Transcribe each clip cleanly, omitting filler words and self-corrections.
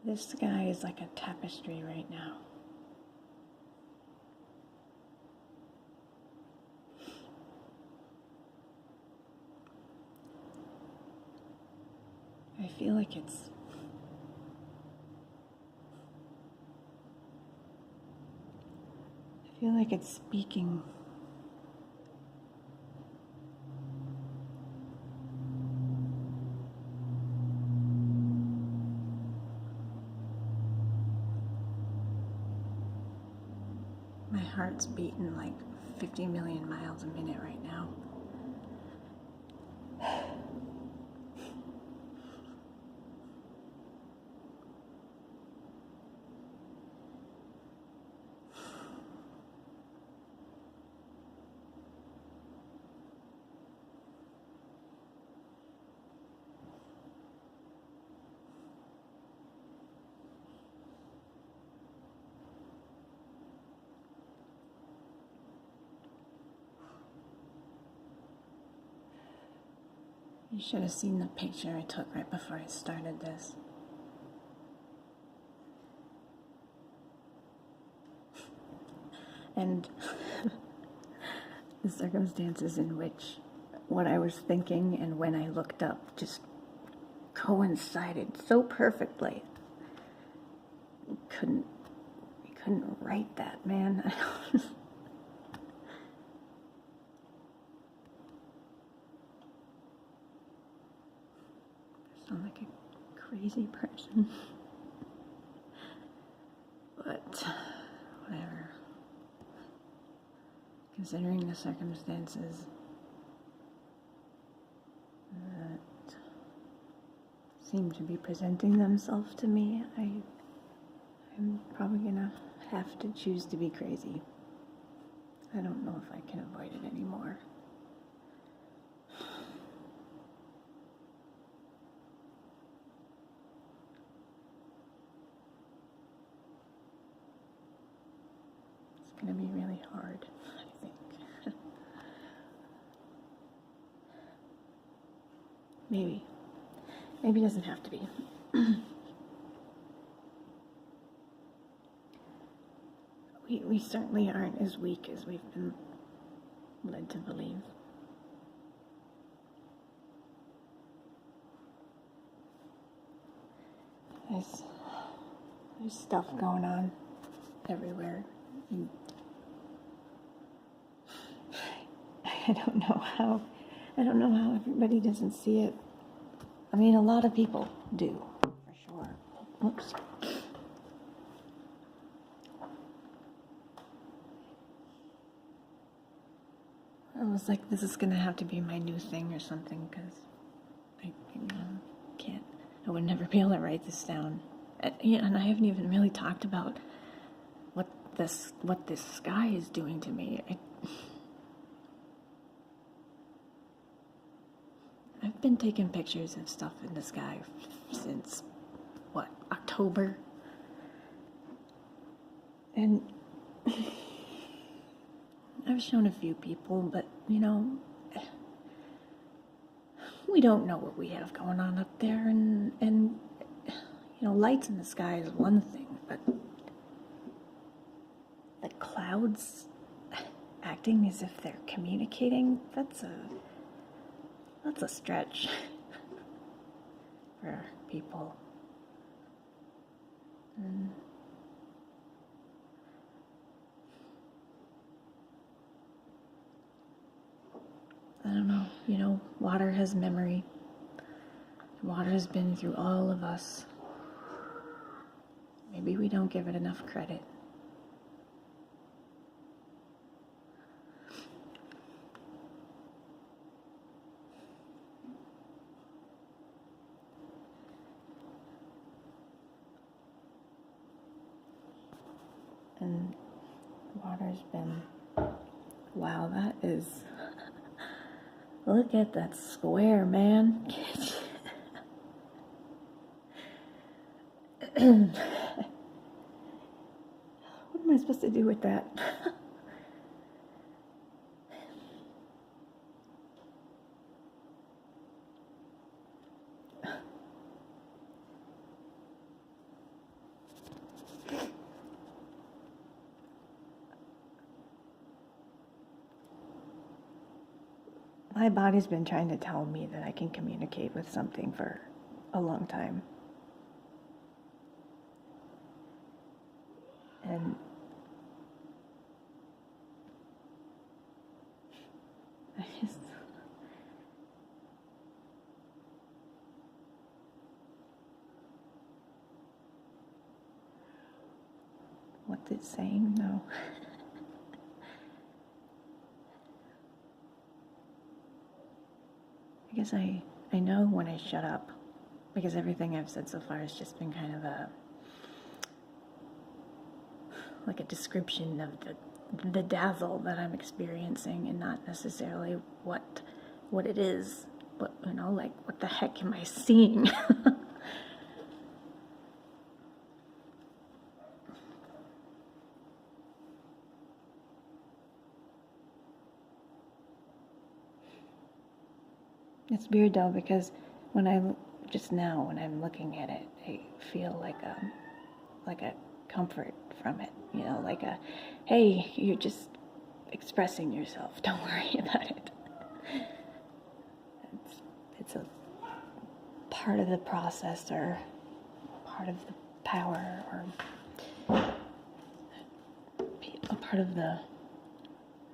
This sky is like a tapestry right now. I feel like it's speaking. My heart's beating like 50 million miles a minute right now. You should have seen the picture I took right before I started this. And the circumstances in which what I was thinking and when I looked up just coincided so perfectly. You couldn't write that, man. I sound like a crazy person. But whatever. Considering the circumstances that seem to be presenting themselves to me, I'm probably gonna have to choose to be crazy. I don't know if I can avoid it anymore. It's gonna be really hard, I think. Maybe it doesn't have to be. We certainly aren't as weak as we've been led to believe. There's stuff going on everywhere. I don't know how everybody doesn't see it. I mean, a lot of people do, for sure. Oops. I was like, this is gonna have to be my new thing or something, because I would never be able to write this down. And I haven't even really talked about what this sky is doing to me. I've been taking pictures of stuff in the sky since, October? And I've shown a few people, but, we don't know what we have going on up there, and lights in the sky is one thing, but the clouds acting as if they're communicating, that's a stretch for people. And I don't know, water has memory. Water has been through all of us. Maybe we don't give it enough credit. And water's been, wow, that is, look at that square, man. What am I supposed to do with that? my body's been trying to tell me that I can communicate with something for a long time. And I just, what's it saying? No. I guess I know when I shut up, because everything I've said so far has just been kind of like a description of the dazzle that I'm experiencing, and not necessarily what it is, but like, what the heck am I seeing? It's weird though, because when I'm looking at it, I feel like a comfort from it, like a, hey, you're just expressing yourself, don't worry about it. It's a part of the process, or part of the power, or a part of the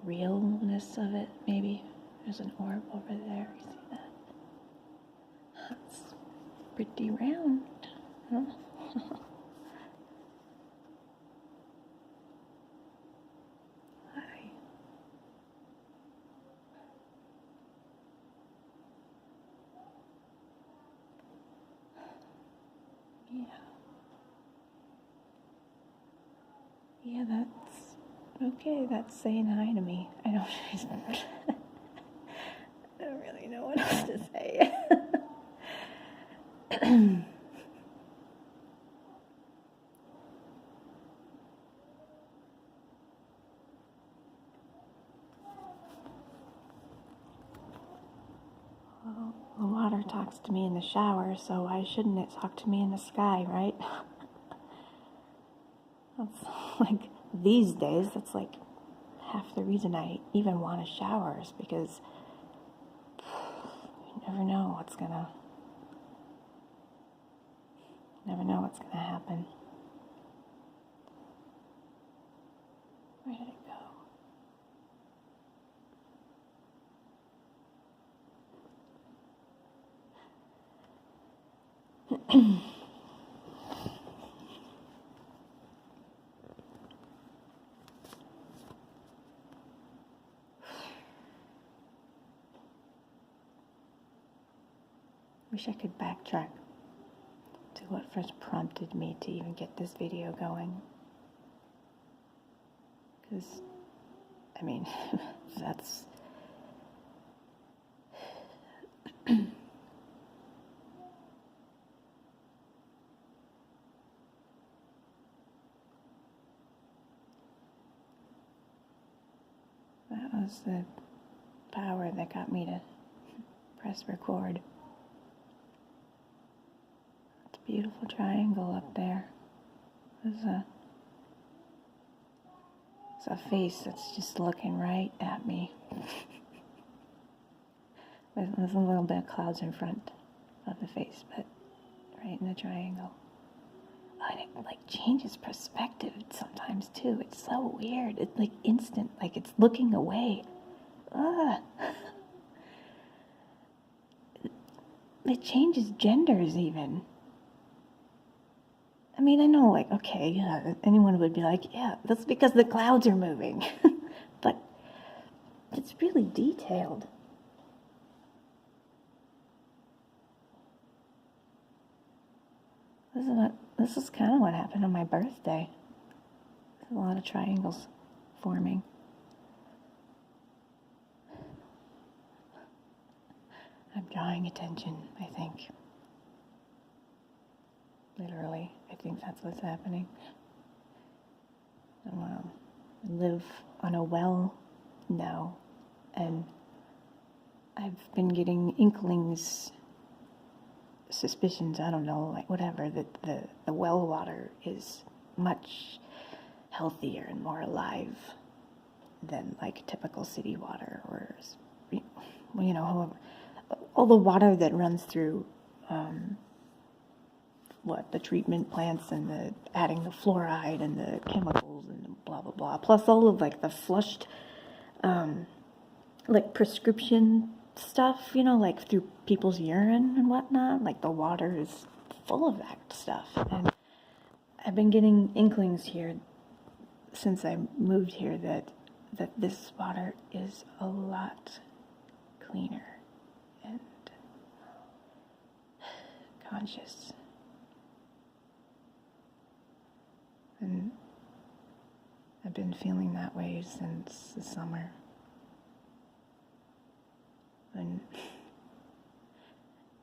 realness of it, maybe. There's an orb over there, you see that? That's pretty round, huh? Hi. Yeah, that's okay. That's saying hi to me. I don't really know what else to say. Well, the water talks to me in the shower, so why shouldn't it talk to me in the sky, right? That's like, these days, that's like half the reason I even want a shower, is because you never know what's gonna happen. Where did it go? Wish I could backtrack to what first prompted me to even get this video going. Because, I mean, that's... that was the power that got me to press record. It's a beautiful triangle up there. There's a face that's just looking right at me. There's a little bit of clouds in front of the face, but right in the triangle. And it like changes perspective sometimes too. It's so weird. It's like instant, like it's looking away. It changes genders even. I mean, I know, like, okay, yeah, anyone would be like, yeah, that's because the clouds are moving. But it's really detailed. This is kind of what happened on my birthday. There's a lot of triangles forming. I'm drawing attention, I think. Literally, I think that's what's happening. I live on a well now, and I've been getting inklings, suspicions, I don't know, like whatever, that the well water is much healthier and more alive than like typical city water, or all the water that runs through the treatment plants and the adding the fluoride and the chemicals and blah blah blah, plus all of like the flushed like prescription stuff, like through people's urine and whatnot. Like the water is full of that stuff, and I've been getting inklings here since I moved here that this water is a lot cleaner and conscious. And I've been feeling that way since the summer. And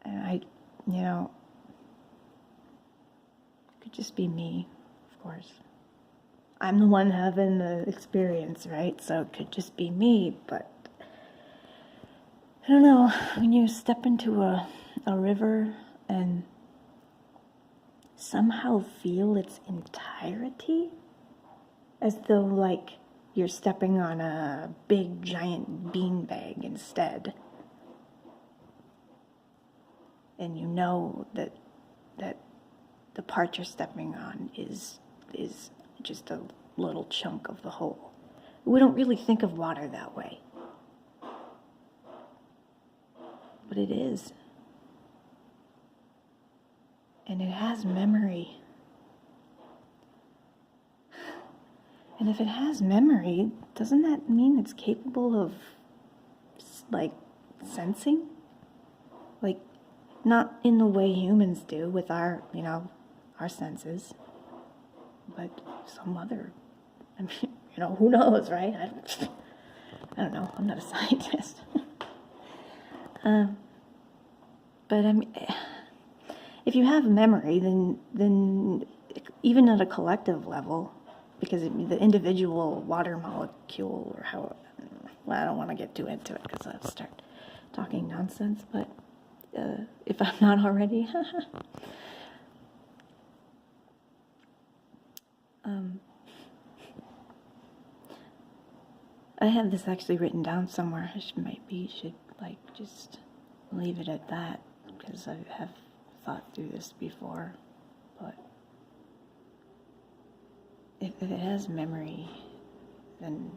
I, it could just be me, of course. I'm the one having the experience, right? So it could just be me, but I don't know, when you step into a river and somehow feel its entirety, as though like you're stepping on a big giant beanbag instead, and you know that the part you're stepping on is just a little chunk of the whole. We don't really think of water that way, but it is. And it has memory. And if it has memory, doesn't that mean it's capable of, like, sensing? Like, not in the way humans do with our, our senses, but some other, who knows, right? I don't know. I'm not a scientist. But I mean, if you have memory, then even at a collective level, because the individual water molecule, or how, I don't want to get too into it because I'll start talking nonsense, but if I'm not already, I have this actually written down somewhere. I should just leave it at that, because I have thought through this before. But if it has memory, then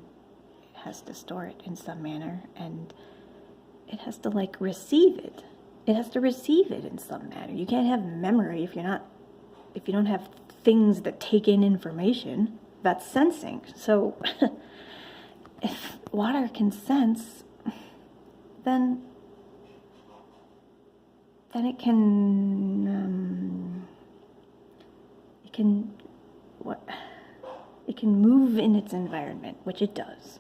it has to store it in some manner, and it has to receive it. It has to receive it in some manner. You can't have memory if you don't have things that take in information. That's sensing. So if water can sense, then it can move in its environment, which it does.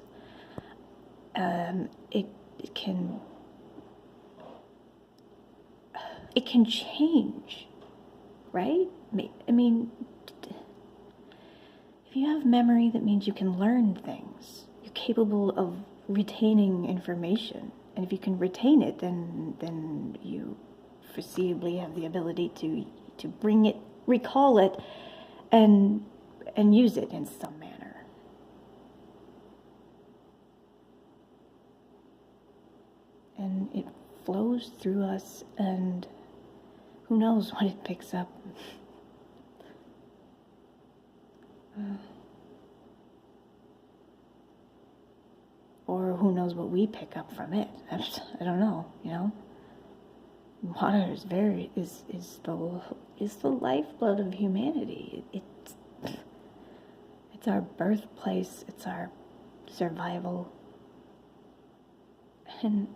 It can change, right? I mean, if you have memory, that means you can learn things. You're capable of retaining information, and if you can retain it, then you foreseeably have the ability to bring it, recall it, and use it in some manner. And it flows through us, and who knows what it picks up. Or who knows what we pick up from it. I don't know, Water is the lifeblood of humanity. It's our birthplace, it's our survival. And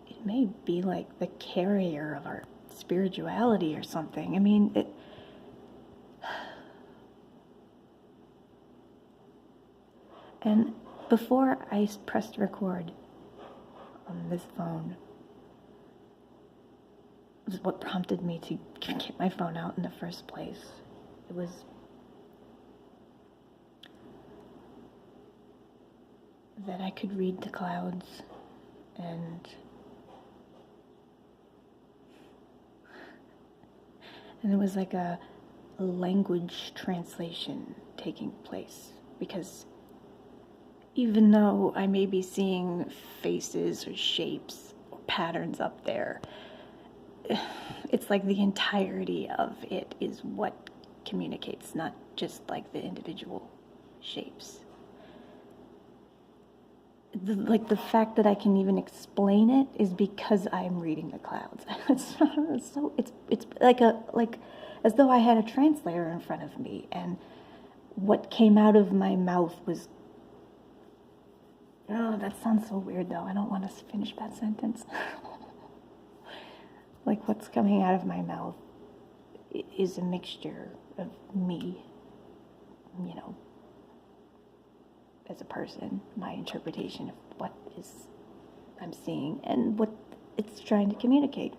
it may be like the carrier of our spirituality or something. I mean, and before I pressed record on this phone, was what prompted me to get my phone out in the first place. It was that I could read the clouds, and it was like a language translation taking place, because even though I may be seeing faces or shapes patterns up there. It's like the entirety of it is what communicates, not just like the individual shapes. The fact that I can even explain it is because I'm reading the clouds. It's like as though I had a translator in front of me, and what came out of my mouth was, oh, that sounds so weird though. I don't want to finish that sentence. Like what's coming out of my mouth is a mixture of me, as a person, my interpretation of what is I'm seeing and what it's trying to communicate.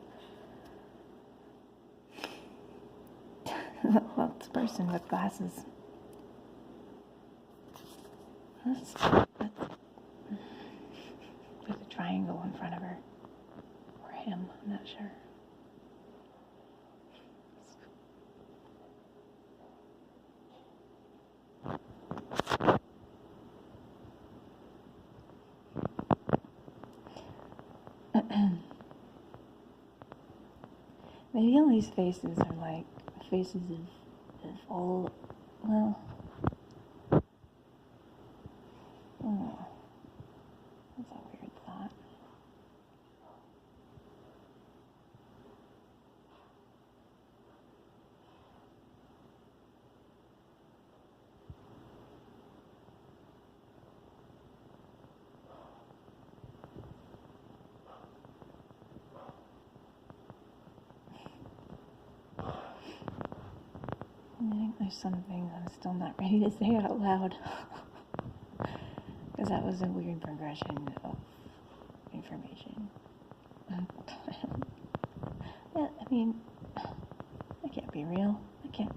Well, it's a person with glasses. That's with a triangle in front of her. Or him, I'm not sure. Maybe all these faces are like faces of all, well, oh, that's a weird thought. I think there's some things I'm still not ready to say out loud. Because that was a weird progression of information. Yeah, I mean, I can't be real. I can't.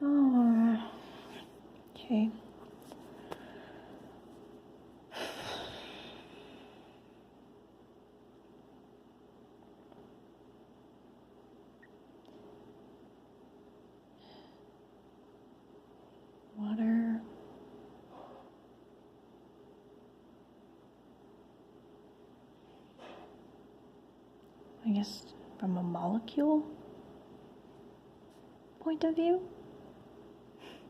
Oh, okay. Water. I guess from a molecule point of view,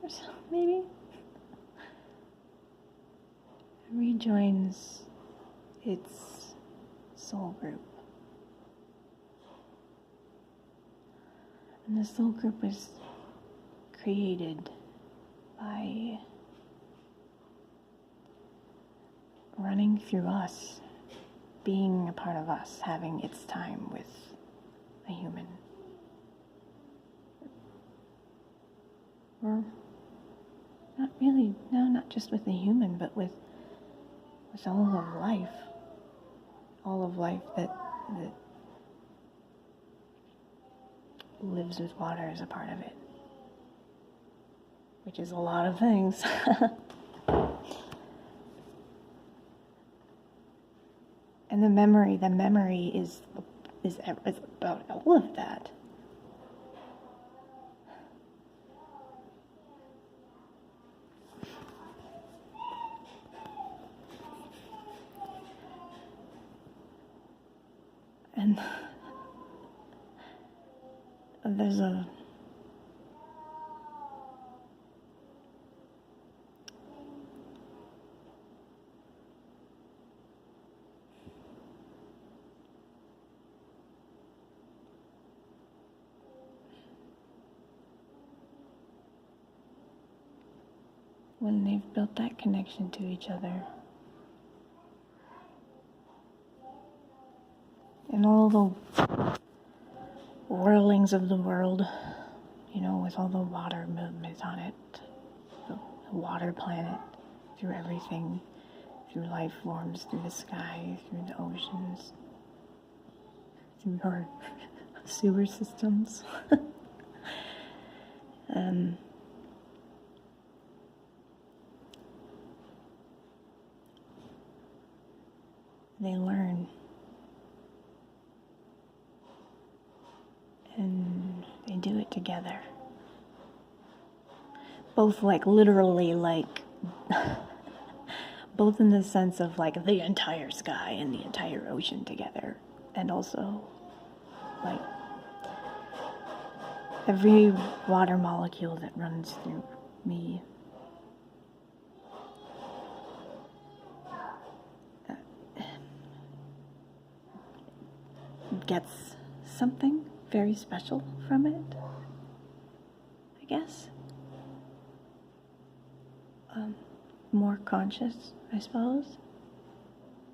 or so, maybe. It rejoins its soul group. And the soul group was created by running through us, being a part of us, having its time with a human. Or not really, no, not just with a human, but with all of life. All of life that lives with water is a part of it. Which is a lot of things. And the memory is about all of that. And there's a when they've built that connection to each other. And all the whirlings of the world, with all the water movement on it, the water planet, through everything, through life forms, through the sky, through the oceans, through our sewer systems. They learn. And they do it together. Both literally both in the sense of like the entire sky and the entire ocean together, and also like every water molecule that runs through me. Gets something very special from it, I guess. More conscious, I suppose.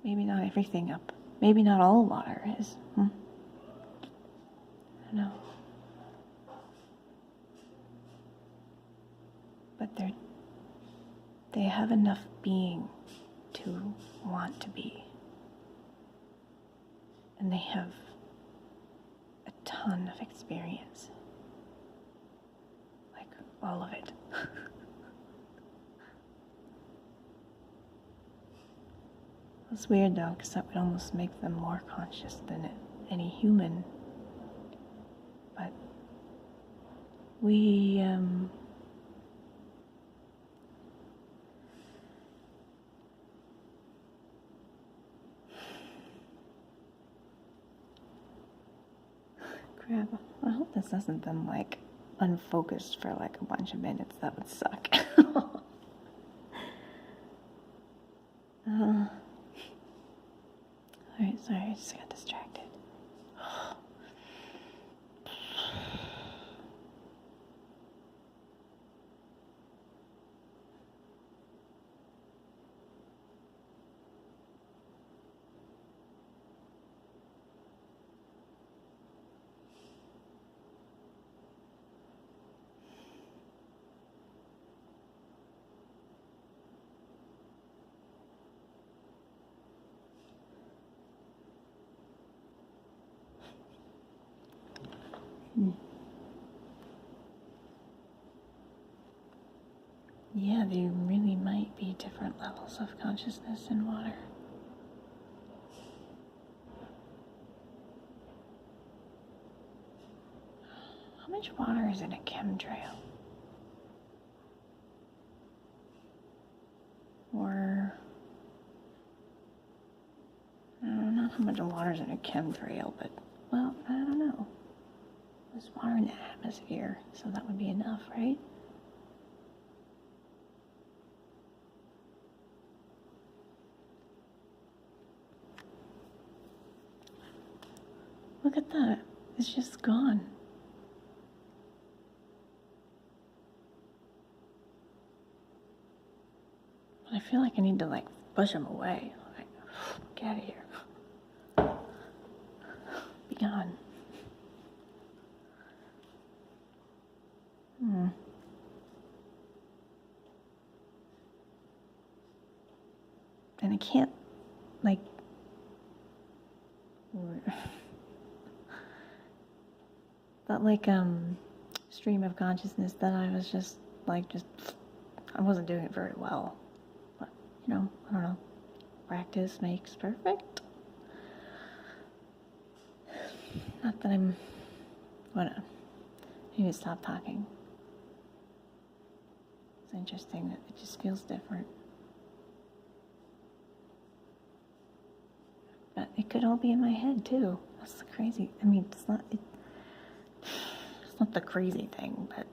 Maybe not everything up. Maybe not all water is. I don't know. But they have enough being to want to be. And they have a ton of experience. Like, all of it. It's weird though, because that would almost make them more conscious than any human. But we, crap, I hope this isn't them like unfocused for like a bunch of minutes. That would suck. Alright, sorry, I just got distracted. Yeah, they really might be different levels of consciousness in water. How much water is in a chemtrail? Or, I don't know how much water is in a chemtrail, but, well, I don't know. There's water in the atmosphere, so that would be enough, right? Look at that. It's just gone. But I feel like I need to like push them away. Like, get out of here. Be gone. And I can't, like, that like stream of consciousness that I was just like I wasn't doing it very well. But I don't know. Practice makes perfect. Not that I'm I need to stop talking. It's interesting that it just feels different. But it could all be in my head too. That's the crazy. I mean, it's not the crazy thing, but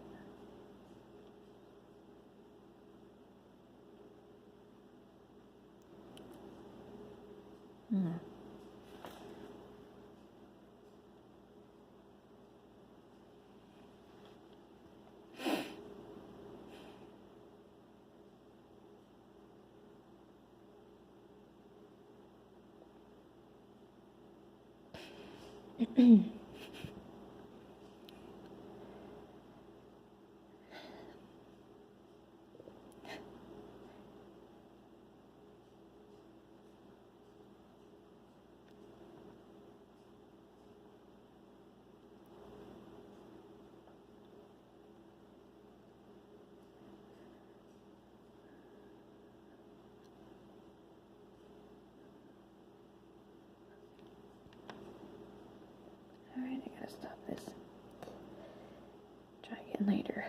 alright, I gotta stop this. Try again later.